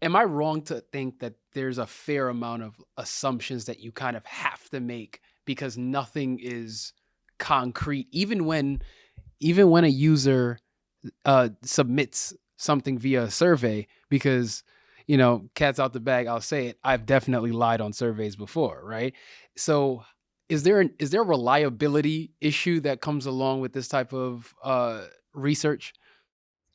am I wrong to think that there's a fair amount of assumptions that you kind of have to make because nothing is concrete, even when a user submits something via a survey? Because, cat's out the bag, I'll say it, I've definitely lied on surveys before, right? So is there a reliability issue that comes along with this type of research?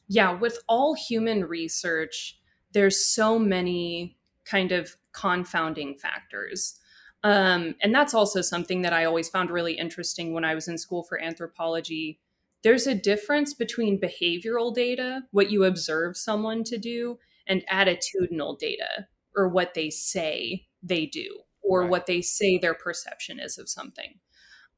Yeah, with all human research, there's so many kind of confounding factors. And that's also something that I always found really interesting when I was in school for anthropology. There's a difference between behavioral data, what you observe someone to do, and attitudinal data, or what they say they do, or Right. what they say their perception is of something.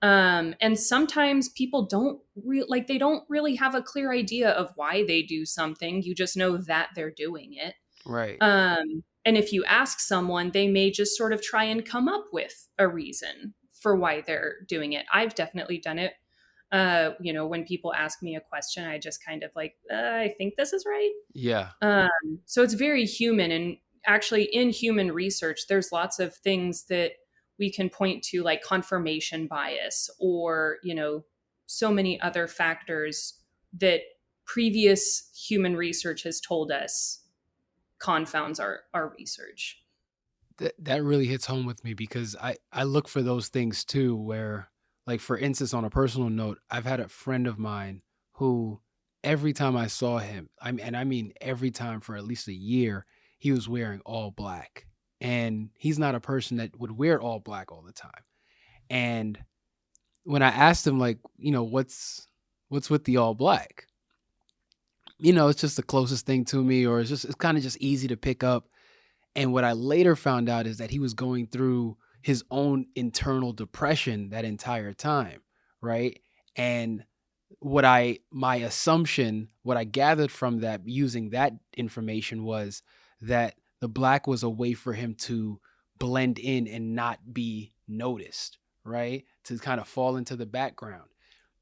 And sometimes people they don't really have a clear idea of why they do something. You just know that they're doing it. Right. And if you ask someone, they may just sort of try and come up with a reason for why they're doing it. I've definitely done it. When people ask me a question, I just kind of like, I think this is right. Yeah. So it's very human. And actually, in human research, there's lots of things that we can point to, like confirmation bias, or, so many other factors that previous human research has told us confounds our research. That really hits home with me because I look for those things too, where, like, for instance, on a personal note, I've had a friend of mine who, every time I saw him, I mean every time for at least a year, he was wearing all black. And he's not a person that would wear all black all the time. And when I asked him, like, what's with the all black? It's just the closest thing to me, or it's kind of just easy to pick up. And what I later found out is that he was going through his own internal depression that entire time, right? And my assumption, what I gathered from that, using that information, was that the black was a way for him to blend in and not be noticed, right? To kind of fall into the background.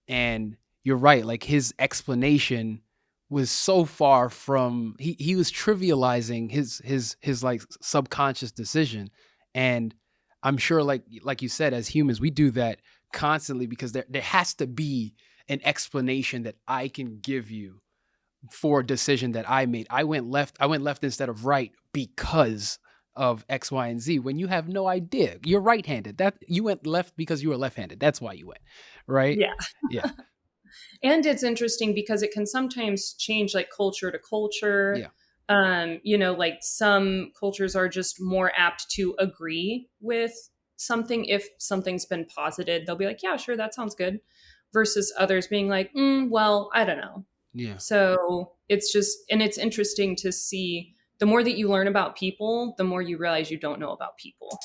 And you're right, like, his explanation was so far from, he was trivializing his like subconscious decision. And I'm sure, like you said, as humans we do that constantly, because there has to be an explanation that I can give you for a decision that I made. I went left instead of right because of X, Y, and Z, when you have no idea. You're right-handed. That you went left because you were left-handed. That's why you went. Right? Yeah. Yeah. And it's interesting because it can sometimes change, like culture to culture. Yeah. Like some cultures are just more apt to agree with something if something's been posited. They'll be like, yeah, sure, that sounds good. Versus others being like, well, I don't know. Yeah. So it's interesting to see, the more that you learn about people, the more you realize you don't know about people.